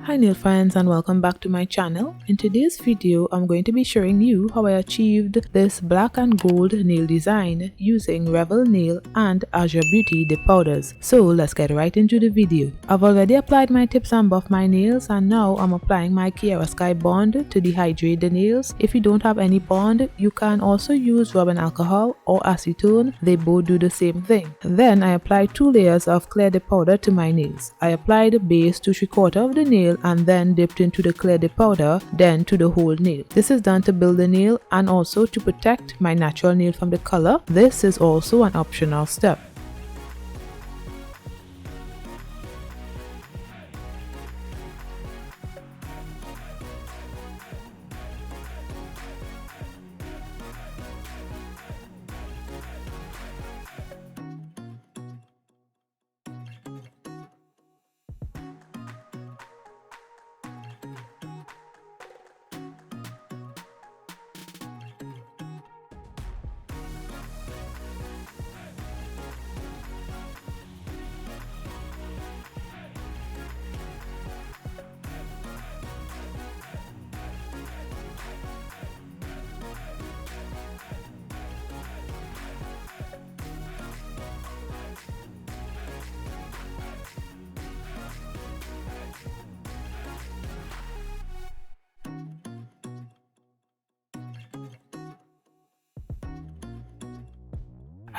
Hi nail friends, and welcome back to my channel. In today's video, I'm going to be showing you how I achieved this black and gold nail design using Revel nail and Azure Beauty dip powders. So let's get right into the video. I've already applied my tips and buffed my nails, and now I'm applying my Sky bond to dehydrate the nails. If you don't have any bond, you can also use rubbing alcohol or acetone. They both do the same thing. Then I applied 2 layers of clear dip powder to my nails. I applied base to 3/4 of the nail and then dipped into the clear dip powder, then to the whole nail. This is done to build the nail and also to protect my natural nail from the color. This is also an optional step.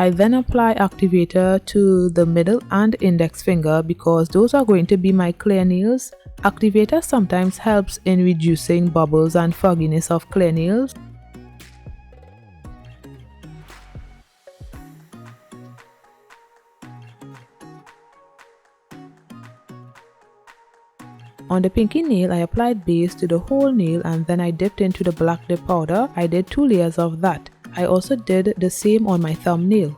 I then apply activator to the middle and index finger because those are going to be my clear nails. Activator sometimes helps in reducing bubbles and fogginess of clear nails. On the pinky nail, I applied base to the whole nail and then I dipped into the black dip powder. I did 2 layers of that. I also did the same on my thumbnail.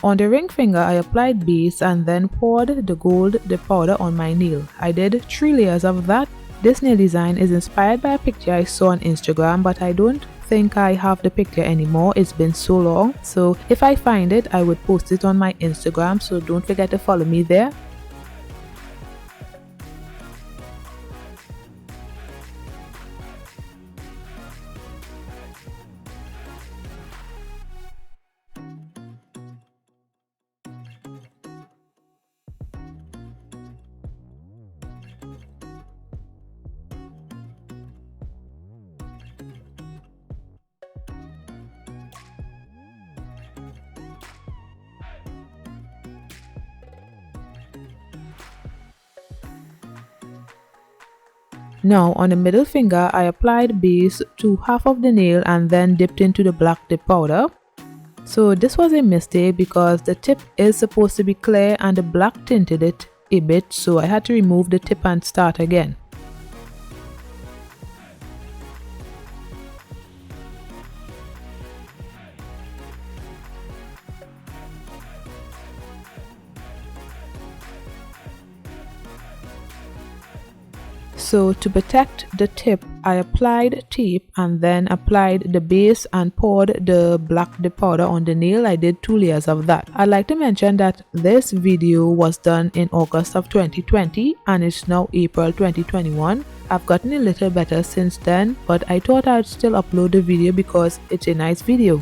On the ring finger, I applied base and then poured the gold dip powder on my nail. I did 3 layers of that. This nail design is inspired by a picture I saw on Instagram, but I don't think I have the picture anymore. It's been so long. So if I find it, I would post it on my Instagram, so don't forget to follow me there. Now on the middle finger, I applied base to half of the nail and then dipped into the black dip powder. So this was a mistake because the tip is supposed to be clear and the black tinted it a bit, so I had to remove the tip and start again. So to protect the tip, I applied tape and then applied the base and poured the black dip powder on the nail. I did 2 layers of that. I'd like to mention that this video was done in August of 2020 and it's now April 2021. I've gotten a little better since then, but I thought I'd still upload the video because it's a nice video.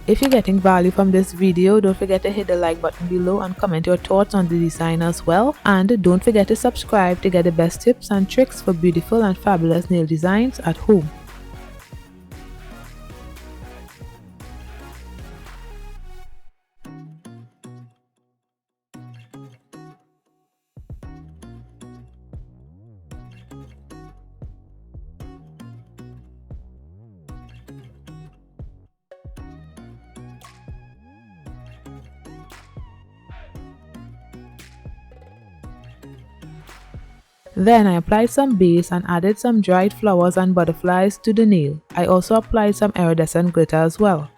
If you're getting value from this video, don't forget to hit the like button below and comment your thoughts on the design as well. And don't forget to subscribe to get the best tips and tricks for beautiful and fabulous nail designs at home. Then I applied some base and added some dried flowers and butterflies to the nail. I also applied some iridescent glitter as well.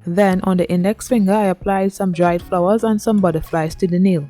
Then on the index finger I applied some dried flowers and some butterflies to the nail.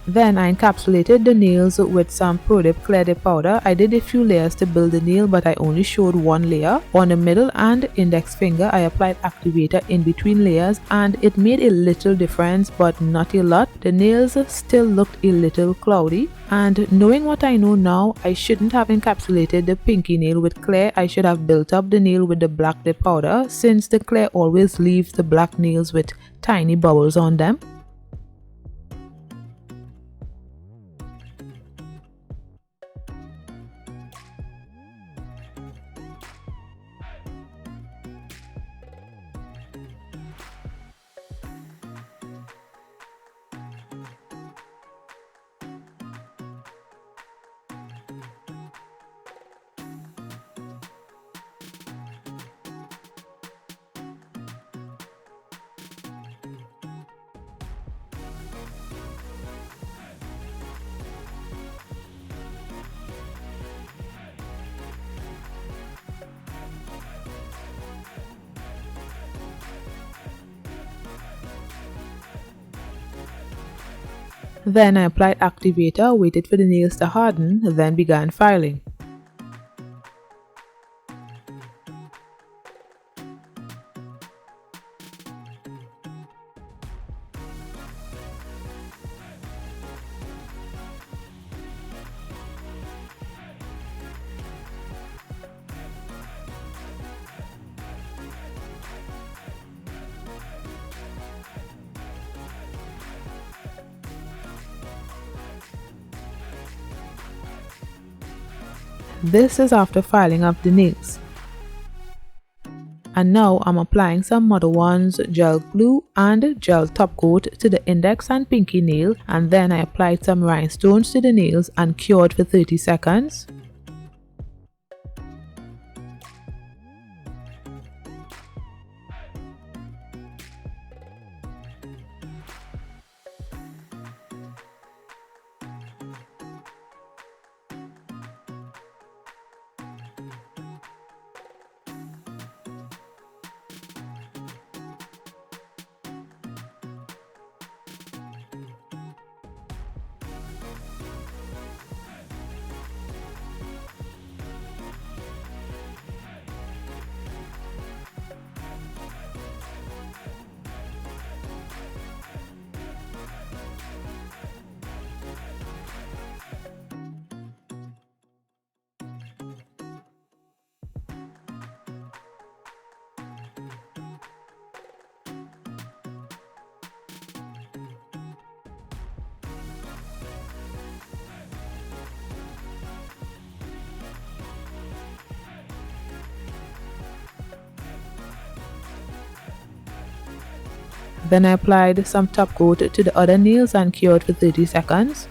Then I encapsulated the nails with some Pro Dip Clear Dip powder. I did a few layers to build the nail, but I only showed one layer. On the middle and index finger I applied activator in between layers and it made a little difference but not a lot. The nails still looked a little cloudy, and knowing what I know now, I shouldn't have encapsulated the pinky nail with clear. I should have built up the nail with the black dip powder, since the clear always leaves the black nails with tiny bubbles on them. Then I applied activator, waited for the nails to harden, then began filing. This is after filing up the nails. And now I'm applying some Mother One's gel glue and gel top coat to the index and pinky nail, and then I applied some rhinestones to the nails and cured for 30 seconds. Then I applied some top coat to the other nails and cured for 30 seconds.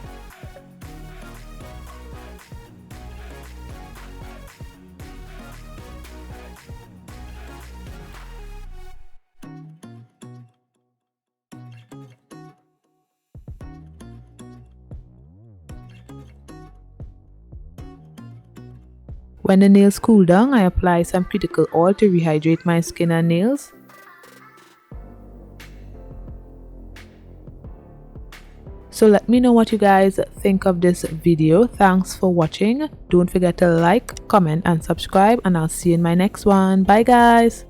When the nails cool down, I apply some cuticle oil to rehydrate my skin and nails. So let me know what you guys think of this video. Thanks for watching. Don't forget to like, comment and subscribe, and I'll see you in my next one. Bye guys.